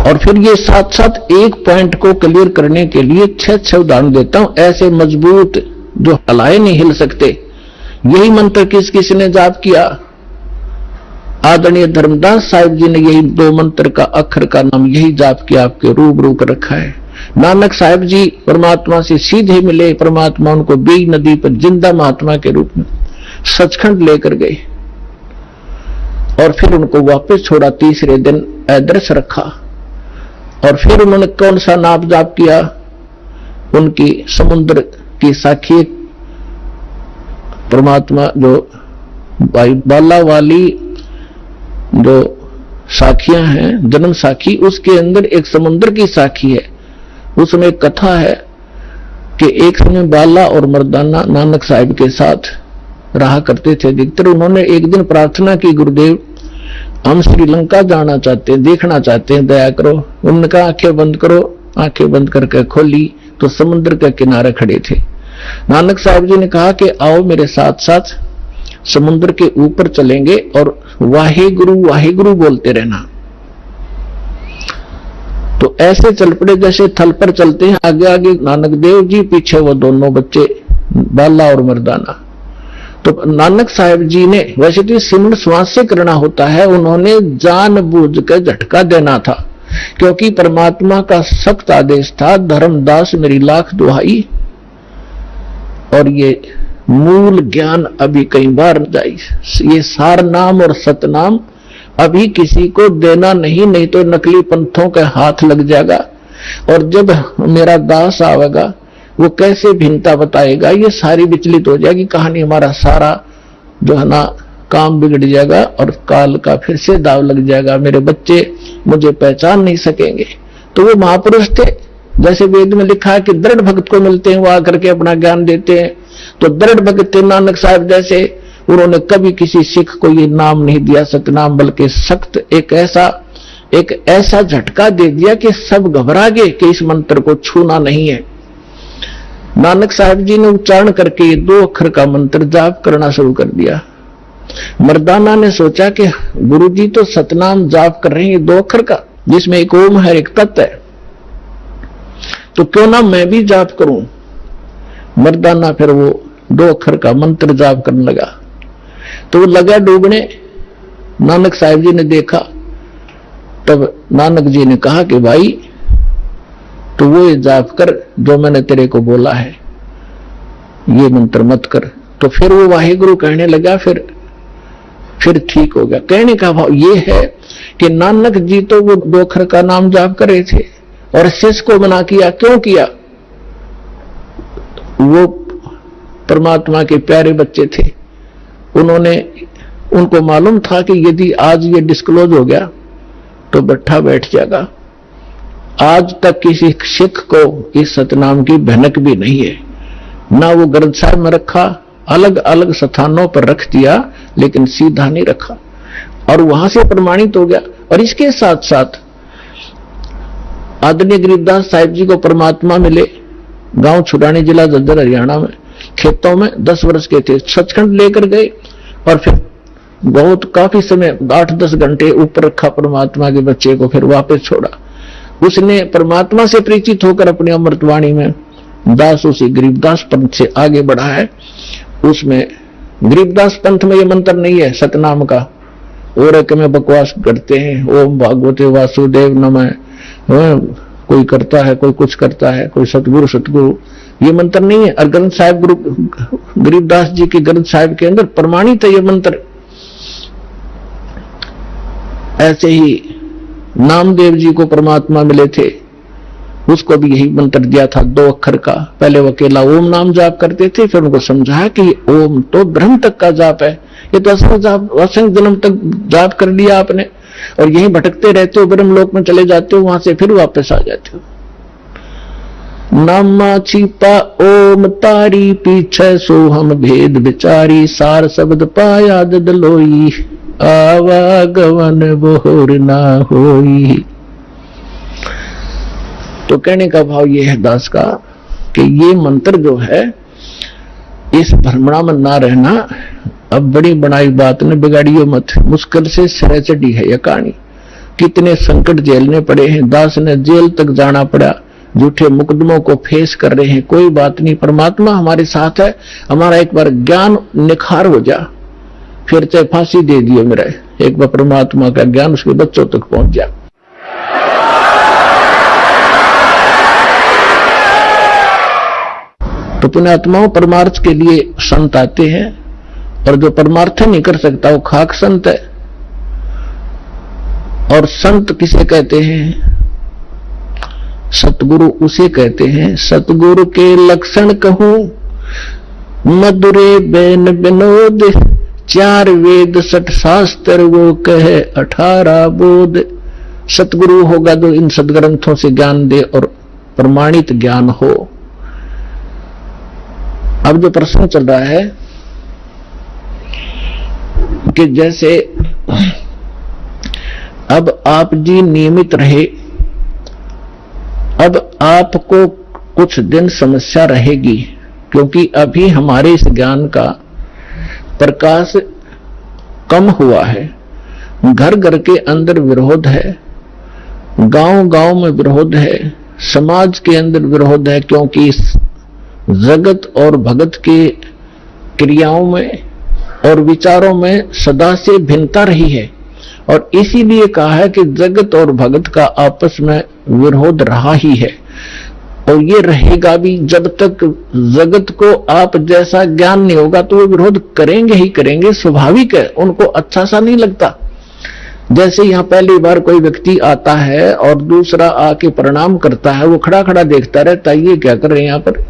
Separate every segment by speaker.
Speaker 1: और फिर ये साथ साथ एक पॉइंट को क्लियर करने के लिए 6 उदाहरण देता हूं, ऐसे मजबूत जो हलाए नहीं हिल सकते। यही मंत्र किस किस ने जाप किया? आदरणीय धर्मदास साहिब जी ने यही 2 मंत्र का अक्षर का नाम यही जाप किया, आपके रूबरू कर रखा है। नानक साहिब जी परमात्मा से सीधे मिले, परमात्मा उनको बीज नदी पर जिंदा महात्मा के रूप में सचखंड लेकर गए और फिर उनको वापस छोड़ा। तीसरे दिन अदृश्य रखा और फिर उन्होंने कौन सा नाम जाप किया? उनकी समुद्र की साखी परमात्मा जो बाला वाली जो साखियां हैं, जन्म साखी, उसके अंदर एक समुद्र की साखी है। उसमें एक कथा है कि एक समय बाला और मर्दाना नानक साहिब के साथ रहा करते थे अधिकतर। उन्होंने एक दिन प्रार्थना की, गुरुदेव हम श्रीलंका जाना चाहते हैं, देखना चाहते हैं, दया करो। उन्होंने कहा आंखें बंद करो। आंखें बंद करके खोली तो समुद्र के किनारे खड़े थे। नानक साहिब जी ने कहा कि आओ मेरे साथ साथ समुद्र के ऊपर चलेंगे और वाहेगुरु बोलते रहना। तो ऐसे चल पड़े जैसे थल पर चलते हैं, आगे आगे नानक देव जी, पीछे वो दोनों बच्चे बाला और मर्दाना। तो नानक साहिब जी ने, वैसे तो सिमरन श्वास से करना होता है, उन्होंने जानबूझ कर झटका देना था क्योंकि परमात्मा का सख्त आदेश था, धर्मदास मेरी लाख दुहाई। और ये मूल ज्ञान अभी कई बार जाई, ये सार नाम और सतनाम अभी किसी को देना नहीं तो नकली पंथों के हाथ लग जाएगा। और जब मेरा दास आवेगा वो कैसे भिन्नता बताएगा, ये सारी विचलित हो जाएगी कहानी। हमारा सारा जो है ना काम बिगड़ जाएगा और काल का फिर से दाव लग जाएगा। मेरे बच्चे मुझे पहचान नहीं सकेंगे। तो वो महापुरुष थे, जैसे वेद में लिखा है कि दृढ़ भक्त को मिलते हैं, वो आकर के अपना ज्ञान देते हैं। तो दृढ़ भक्त थे नानक साहिब जैसे। उन्होंने कभी किसी सिख को ये नाम नहीं दिया सतनाम, बल्कि सख्त एक ऐसा झटका दे दिया कि सब घबरा गए कि इस मंत्र को छूना नहीं है। नानक साहिब जी ने उच्चारण करके ये 2 अक्षर का मंत्र जाप करना शुरू कर दिया। मर्दाना ने सोचा कि गुरुजी तो सतनाम जाप कर रहे हैं, ये 2 अक्षर का, जिसमें एक ओम है, एक तत्व है, तो क्यों ना मैं भी जाप करूं। मर्दाना फिर वो 2 अक्षर का मंत्र जाप करने लगा तो वो लगा डूबने। नानक साहिब जी ने देखा, तब नानक जी ने कहा कि भाई तो वो ये जाप कर जो मैंने तेरे को बोला है, ये मंत्र मत कर। तो फिर वो वाहेगुरु कहने लगा, फिर ठीक हो गया। कहने का भाव ये है कि नानक जी तो वो 2 अक्षर का नाम जाप कर रहे थे और शिष्य को मना किया। क्यों किया? वो परमात्मा के प्यारे बच्चे थे, उनको मालूम था कि यदि आज ये डिस्क्लोज हो गया तो बट्ठा बैठ जाएगा। आज तक किसी सिख को इस सतनाम की भनक भी नहीं है, ना वो ग्रंथ साहिब में रखा, अलग अलग स्थानों पर रख दिया लेकिन सीधा नहीं रखा और वहां से प्रमाणित हो गया। और इसके साथ साथ आदरणीय गरीबदास साहिब जी को परमात्मा मिले, गांव छुड़ानी, जिला झज्जर, हरियाणा में, खेतों में 10 वर्ष के थे, सचखंड लेकर गए और फिर बहुत काफी समय 8-10 घंटे ऊपर रखा परमात्मा के बच्चे को, फिर वापस छोड़ा। उसने परमात्मा से परिचित होकर अपनी अमृतवाणी में दास उसी गरीबदास पंथ से आगे बढ़ा है। उसमें गरीबदास पंथ में ये मंत्र नहीं है सतनाम का, और एक में बकवास करते हैं, ओम भागवते वासुदेव नमः, कोई करता है, कोई कुछ करता है, कोई सतगुरु, ये मंत्र नहीं है। और ग्रंथ साहिब गरीबदास जी के ग्रंथ साहिब के अंदर प्रमाणित है ये मंत्र। ऐसे ही नामदेव जी को परमात्मा मिले थे, उसको भी यही मंत्र दिया था 2 अक्षर का। पहले वो अकेला ओम नाम जाप करते थे, फिर उनको समझाया कि ओम तो ब्रह्म तक का जाप है, ये तो असंख्य जन्म तक जाप कर लिया आपने और यहीं भटकते रहते हो, ब्रह्म लोक में चले जाते हो, वहां से फिर वापस आ जाते हो। नामा छिपा ओम तारी, पीछे सो हम भेद विचारी, सार शब्द पाया ददलोई, आवागमन बोर ना होई। तो कहने का भाव ये है दास का कि ये मंत्र जो है, इस भ्रमणा में ना रहना। अब बड़ी बनाई बात ने बिगाड़ियो मत, मुश्किल से सिरे चढ़ी है यह कहानी। कितने संकट झेलने पड़े हैं। दास ने जेल तक जाना पड़ा, झूठे मुकदमों को फेस कर रहे हैं। कोई बात नहीं, परमात्मा हमारे साथ है। हमारा एक बार ज्ञान निखार हो जा, फिर चाहे फांसी दे दिए मेरा, एक बार परमात्मा का ज्ञान उसके बच्चों तक पहुंच जा। तो पुण्यात्माओं, परमार्थ के लिए संत आते हैं, और जो परमार्थ नहीं कर सकता वो खाक संत है। और संत किसे कहते हैं? सतगुरु उसे कहते हैं। सतगुरु के लक्षण कहूं, मधुरे बैन विनोद, 4 वेद 60 शास्त्र वो कहे 18 बोध। सतगुरु होगा जो इन सदग्रंथों से ज्ञान दे और प्रमाणित ज्ञान हो। अब जो प्रश्न चल रहा है कि जैसे अब आप जी नियमित रहे, अब आपको कुछ दिन समस्या रहेगी, क्योंकि अभी हमारे इस ज्ञान का प्रकाश कम हुआ है। घर घर के अंदर विरोध है, गांव गांव में विरोध है, समाज के अंदर विरोध है, क्योंकि इस जगत और भगत के क्रियाओं में और विचारों में सदा से भिन्नता रही है। और इसीलिए कहा है कि जगत और भगत का आपस में विरोध रहा ही है, और ये रहेगा भी। जब तक जगत को आप जैसा ज्ञान नहीं होगा तो वो विरोध करेंगे ही करेंगे, स्वाभाविक है। उनको अच्छा सा नहीं लगता। जैसे यहाँ पहली बार कोई व्यक्ति आता है और दूसरा आके प्रणाम करता है, वो खड़ा खड़ा देखता रहता है, ये क्या कर रहे हैं यहाँ पर,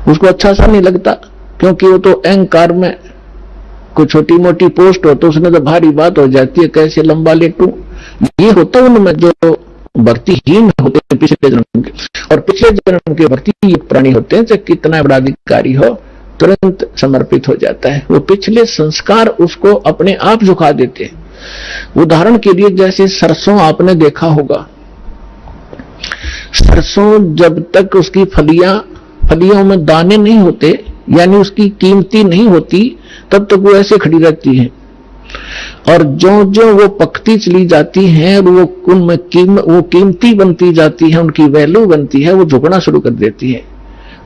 Speaker 1: उसको अच्छा सा नहीं लगता। क्योंकि वो तो अहंकार में कोई छोटी मोटी पोस्ट हो तो उसमें तो भारी बात हो जाती है, कैसे लंबा लेटूं। ये होता उनमें जो भक्तिहीन होते हैं पिछले जन्म के, और पिछले जन्म के भक्ति प्राणी होते हैं, चाहे कितना बड़ा अधिकारी हो तुरंत समर्पित हो जाता है। वो पिछले संस्कार उसको अपने आप झुका देते हैं। उदाहरण के लिए जैसे सरसों आपने देखा होगा, सरसों जब तक उसकी फलियों में दाने नहीं होते, यानी उसकी कीमती नहीं होती, तब तक वो ऐसे खड़ी रहती है। और जो जो वो पकती चली जाती हैं, वो उनमें वो कीमती बनती जाती है, उनकी वैल्यू बनती है, वो झुकना शुरू कर देती है।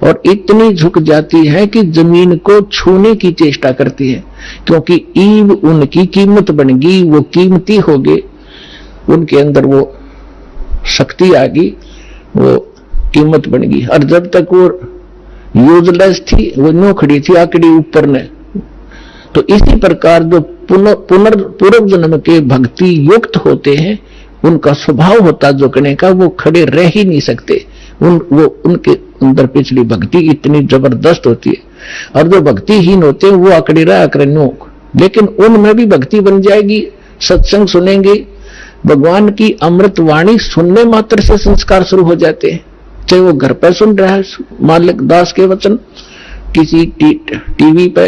Speaker 1: और इतनी झुक जाती है कि जमीन को छूने की चेष्टा करती है, क्योंकि ईव उनकी कीमत बन गई, वो कीमती हो गए, उनके अंदर वो शक्ति आ गई, वो कीमत बन गई। और जब तक वो यूजलेस थी, वो नो खड़ी थी आकड़ी ऊपर ने। तो इसी प्रकार जो पूर्व जन्म के भक्ति युक्त होते हैं, उनका स्वभाव होता झुकने का, वो खड़े रह ही नहीं सकते। उनके अंदर पिछली भक्ति इतनी जबरदस्त होती है। और जो भक्तिहीन होते हैं वो आकड़े रहा कर नोक, लेकिन उनमें भी भक्ति बन जाएगी। सत्संग सुनेंगे, भगवान की अमृत वाणी सुनने मात्र से संस्कार शुरू हो जाते हैं। चाहे वो घर पर सुन रहा है मालिक दास के वचन, किसी टीवी पे,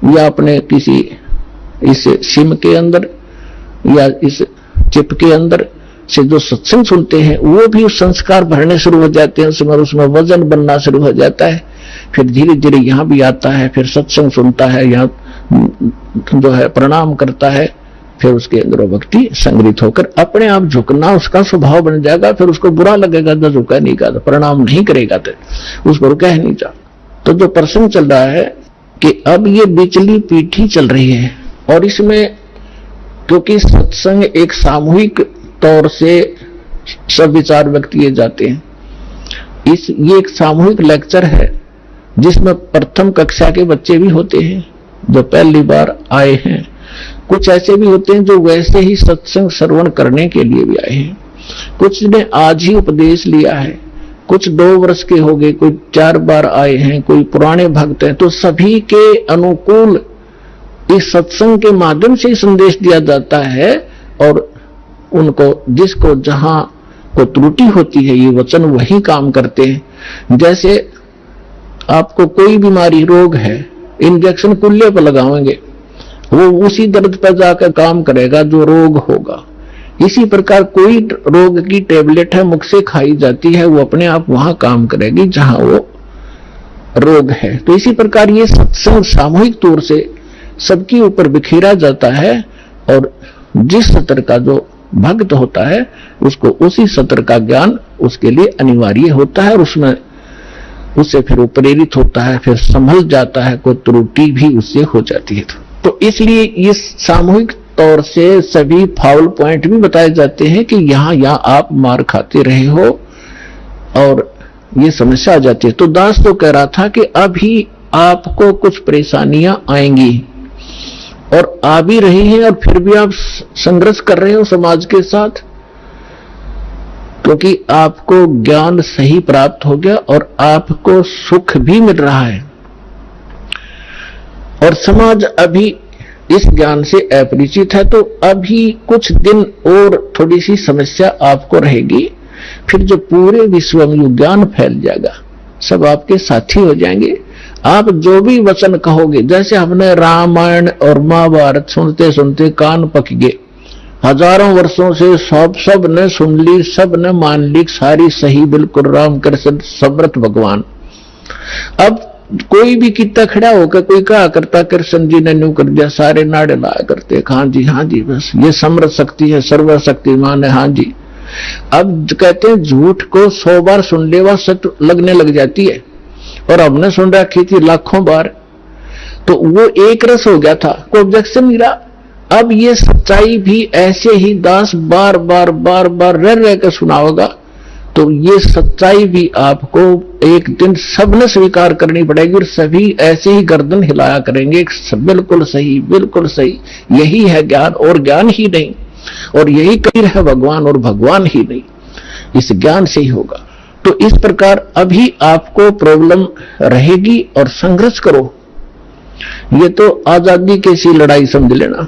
Speaker 1: या अपने किसी इस सिम के अंदर, या इस चिप के अंदर से जो सत्संग सुनते हैं, वो भी संस्कार भरने शुरू हो जाते हैं, उसमें वजन बनना शुरू हो जाता है। फिर धीरे धीरे यहाँ भी आता है, फिर सत्संग सुनता है, यहाँ जो है प्रणाम करता है, फिर उसके अंदर भक्ति संग्रहित होकर अपने आप झुकना उसका स्वभाव बन जाएगा। फिर उसको बुरा लगेगा तो झुका नहीं का, प्रणाम नहीं करेगा तो उसको कह नहीं जा। तो जो प्रश्न चल रहा है कि अब ये बिचली पीठी चल रही है, और इसमें क्योंकि सत्संग एक सामूहिक तौर से सब विचार व्यक्त किए जाते हैं, ये एक सामूहिक लेक्चर है जिसमें प्रथम कक्षा के बच्चे भी होते हैं जो पहली बार आए हैं, कुछ ऐसे भी होते हैं जो वैसे ही सत्संग श्रवण करने के लिए भी आए हैं, कुछ ने आज ही उपदेश लिया है, कुछ 2 वर्ष के हो गए, कोई 4 बार आए हैं, कोई पुराने भक्त हैं। तो सभी के अनुकूल इस सत्संग के माध्यम से संदेश दिया जाता है, और उनको जिसको जहां को त्रुटि होती है ये वचन वही काम करते हैं। जैसे आपको कोई बीमारी रोग है, इंजेक्शन कुल्ले पर लगाएंगे, वो उसी दर्द पर जाकर काम करेगा जो रोग होगा। इसी प्रकार कोई रोग की टेबलेट है, मुख से खाई जाती है, वो अपने आप वहां काम करेगी जहां वो रोग है। तो इसी प्रकार ये सत्संग सामूहिक तौर से सबके ऊपर बिखेरा जाता है, और जिस स्तर का जो भक्त होता है उसको उसी सत्र का ज्ञान उसके लिए अनिवार्य होता है, और उसमें उससे फिर वो प्रेरित होता है, फिर संभल जाता है, कोई त्रुटि भी उससे हो जाती है। तो इसलिए इस सामूहिक तौर से सभी फाउल पॉइंट भी बताए जाते हैं कि यहाँ आप मार खाते रहे हो और ये समस्या आ जाती है। तो दास तो कह रहा था कि अभी आपको कुछ परेशानियां आएंगी और आ भी रही हैं, और फिर भी आप संघर्ष कर रहे हो समाज के साथ, क्योंकि आपको ज्ञान सही प्राप्त हो गया और आपको सुख भी मिल रहा है, और समाज अभी इस ज्ञान से अपरिचित है। तो अभी कुछ दिन और थोड़ी सी समस्या आपको रहेगी, फिर जो पूरे विश्व में ज्ञान फैल जाएगा, सब आपके साथी हो जाएंगे। आप जो भी वचन कहोगे, जैसे हमने रामायण और महाभारत सुनते सुनते कान पक गए, हजारों वर्षों से सब ने सुन ली, सब ने मान ली, सारी सही बिल्कुल राम कृष्ण समर्थ भगवान। अब कोई भी कितना खड़ा होकर कोई कहा करता कृष्ण जी ने न्यू कर दिया, सारे नाड़े लाया करते, हाँ जी बस ये समर्थ शक्ति है, सर्वशक्तिमान है, हाँ जी। अब कहते हैं झूठ को 100 बार सुन ले वह सत्य लगने लग जाती है, और हमने सुन रखी थी लाखों बार, तो वो एक रस हो गया था, कोई ऑब्जेक्शन नहीं रहा। अब ये सच्चाई भी ऐसे ही दास बार बार रह कर सुनाओगा, तो ये सच्चाई भी आपको एक दिन सबने स्वीकार करनी पड़ेगी, और सभी ऐसे ही गर्दन हिलाया करेंगे, बिल्कुल सही, यही है ज्ञान और ज्ञान ही नहीं, और यही कबीर है भगवान और भगवान ही नहीं, इस ज्ञान से ही होगा। तो इस प्रकार अभी आपको प्रॉब्लम रहेगी और संघर्ष करो। ये तो आजादी की सी लड़ाई समझ लेना,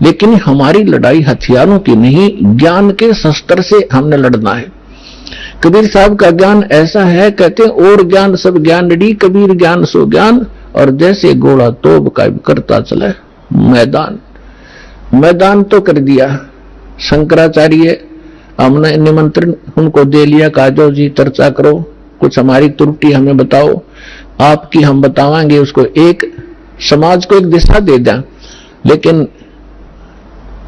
Speaker 1: लेकिन हमारी लड़ाई हथियारों की नहीं, ज्ञान के शस्त्र से हमने लड़ना है। कबीर साहब का ज्ञान ऐसा है, कहते हैं और ज्ञान सब ज्ञानड़ी, कबीर ज्ञान सो ज्ञान, और जैसे घोड़ा तोब का करता चले मैदान तो कर दिया शंकराचार्य, हमने निमंत्रण उनको दे लिया, कहा जो जी चर्चा करो, कुछ हमारी त्रुटि हमें बताओ, आपकी हम बतावांगे, उसको एक समाज को एक दिशा दे दें। लेकिन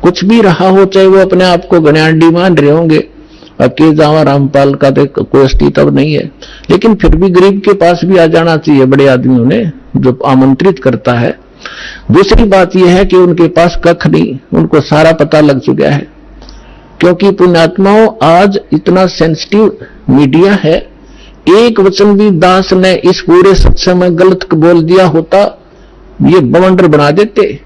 Speaker 1: कुछ भी रहा हो, चाहे वो अपने आप को गण्याडी मान रहे होंगे, अके जावा रामपाल का तो कोई अस्तित्व नहीं है, लेकिन फिर भी गरीब के पास भी आ जाना चाहिए बड़े आदमियों ने, जो आमंत्रित करता है। दूसरी बात यह है कि उनके पास कख नहीं, उनको सारा पता लग चुका है, क्योंकि पुण्यात्माओं आज इतना सेंसिटिव मीडिया है, एक वचन भी दास ने इस पूरे सत्संग में गलत बोल दिया होता, ये बवंडर बना देते।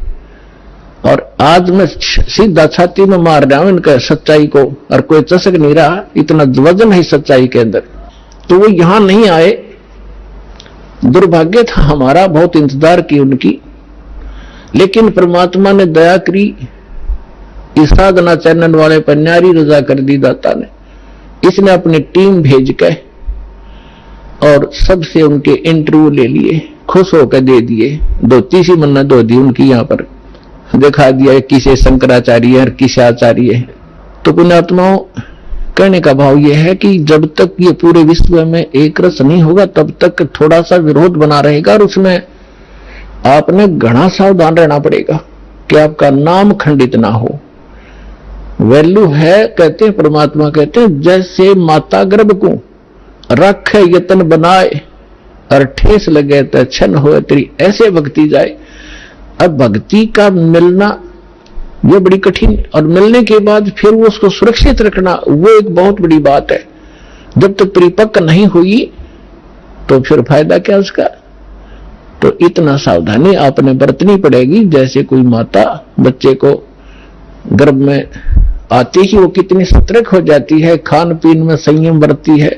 Speaker 1: और आज मैं सीधा छाती में मार रहा हूं इनका सच्चाई को, और कोई चसक नहीं रहा, इतना वजन है सच्चाई के अंदर, तो वो यहां नहीं आए। दुर्भाग्य था हमारा, बहुत इंतजार की उनकी, लेकिन परमात्मा ने दया करी, इस साधना चैनल वाले पर न्यारी रजा कर दी दाता ने। इसने अपनी टीम भेज के और सबसे उनके इंटरव्यू ले लिए, खुश होकर दे दिए, धोती सी मन्नत धो दी उनकी, यहां पर दिखा दिया किसे शंकराचार्य और किसे आचार्य है। तो पुण्यात्माओं, कहने का भाव यह है कि जब तक ये पूरे विश्व में एक रस नहीं होगा, तब तक थोड़ा सा विरोध बना रहेगा, और उसमें आपने घना सावधान रहना पड़ेगा कि आपका नाम खंडित ना हो। वैल्यू है, कहते हैं परमात्मा कहते हैं, जैसे माता गर्भ को रखे यतन बनाए, और ठेस लगे तो छन हो तेरी, ऐसे भक्ति जाए। अब भक्ति का मिलना ये बड़ी कठिन, और मिलने के बाद फिर वो उसको सुरक्षित रखना, वो एक बहुत बड़ी बात है। जब तक परिपक्व नहीं हुई तो फिर फायदा क्या उसका। तो इतना सावधानी आपने बरतनी पड़ेगी, जैसे कोई माता बच्चे को गर्भ में आते ही वो कितनी सतर्क हो जाती है, खान पीन में संयम बरतती है,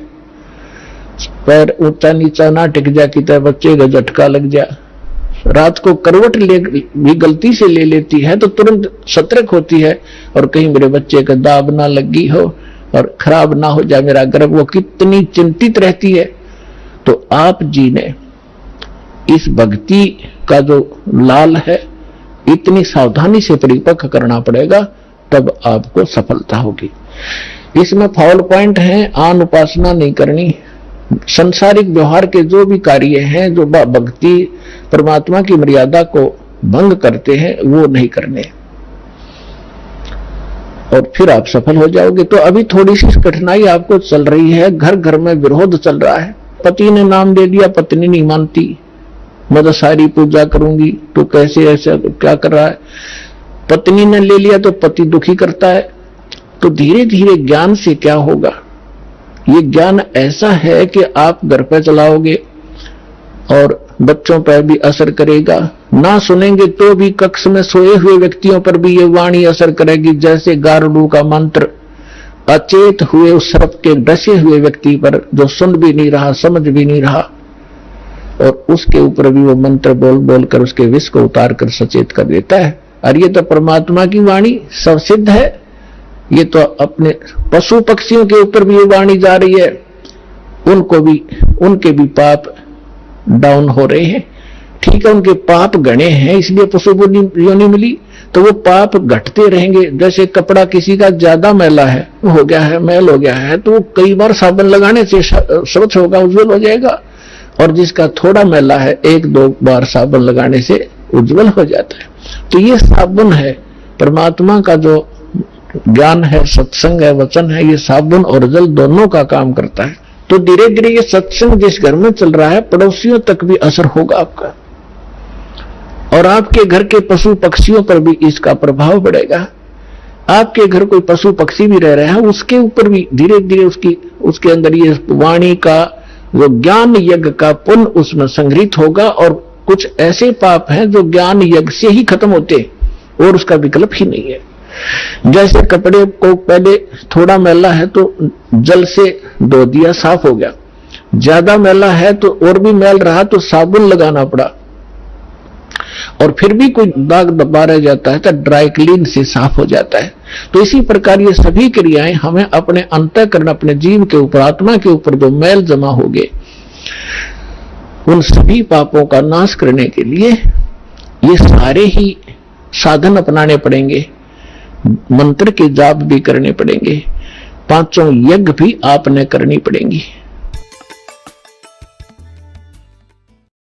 Speaker 1: पैर ऊंचा नीचा ना टिक जा कि बच्चे का झटका लग जा, रात को करवट भी गलती से ले लेती है तो तुरंत सतर्क होती है, और कहीं मेरे बच्चे का दाब ना लगी हो और खराब ना हो जाए मेरा गर्भ, वो कितनी चिंतित रहती है। तो आप जी ने इस भक्ति का जो लाल है, इतनी सावधानी से परिपक्व करना पड़ेगा, तब आपको सफलता होगी। इसमें फाउल पॉइंट है, आन उपासना नहीं करनी, संसारिक व्यवहार के जो भी कार्य हैं जो भक्ति परमात्मा की मर्यादा को भंग करते हैं वो नहीं करने। और फिर आप सफल हो जाओगे। तो अभी थोड़ी सी कठिनाई आपको चल रही है, घर घर में विरोध चल रहा है। पति ने नाम दे दिया, पत्नी नहीं मानती, मैं तो सारी पूजा करूंगी, तो कैसे ऐसा क्या कर रहा है। पत्नी ने ले लिया तो पति दुखी करता है। तो धीरे धीरे ज्ञान से क्या होगा, ये ज्ञान ऐसा है कि आप घर पे चलाओगे और बच्चों पर भी असर करेगा। ना सुनेंगे तो भी कक्ष में सोए हुए व्यक्तियों पर भी ये वाणी असर करेगी, जैसे गारुड़ का मंत्र अचेत हुए उस सर्प के डसे हुए व्यक्ति पर, जो सुन भी नहीं रहा, समझ भी नहीं रहा, और उसके ऊपर भी वो मंत्र बोल बोल कर उसके विष को उतार कर सचेत कर देता है। और ये तो परमात्मा की वाणी सब सिद्ध है। ये तो अपने पशु पक्षियों के ऊपर भी ये वाणी जा रही है, उनको भी, उनके भी पाप डाउन हो रहे हैं। ठीक है, उनके पाप गणे हैं इसलिए पशु योनि मिली, तो वो पाप घटते रहेंगे। जैसे कपड़ा किसी का ज्यादा मैला है, हो गया है, मैल हो गया है, तो वो कई बार साबुन लगाने से स्वच्छ होगा, उज्जवल हो जाएगा। और जिसका थोड़ा मैला है, एक दो बार साबुन लगाने से उज्जवल हो जाता है। तो ये साबुन है, परमात्मा का जो ज्ञान है, सत्संग है, वचन है, ये साबुन और जल दोनों का काम करता है। तो धीरे धीरे ये सत्संग जिस घर में चल रहा है, पड़ोसियों तक भी असर होगा आपका, और आपके घर के पशु पक्षियों पर भी इसका प्रभाव बढ़ेगा। आपके घर कोई पशु पक्षी भी रह रहे हैं, उसके ऊपर भी धीरे धीरे उसके अंदर ये वाणी का जो ज्ञान यज्ञ का पुण्य उसमें संग्रहित होगा। और कुछ ऐसे पाप हैं जो ज्ञान यज्ञ से ही खत्म होते और उसका विकल्प ही नहीं है। जैसे कपड़े को पहले थोड़ा मैला है तो जल से धो दिया, साफ हो गया। ज्यादा मैला है तो और भी मैल रहा तो साबुन लगाना पड़ा, और फिर भी कोई दाग दबा रह जाता है तो ड्राई क्लीन से साफ हो जाता है। तो इसी प्रकार ये सभी क्रियाएं हमें अपने अंतःकरण, अपने जीव के ऊपर, आत्मा के ऊपर जो मैल जमा हो गए, उन सभी पापों का नाश करने के लिए ये सारे ही साधन अपनाने पड़ेंगे। मंत्र के जाप भी करने पड़ेंगे, पांचों यज्ञ भी आपने करनी पड़ेंगी।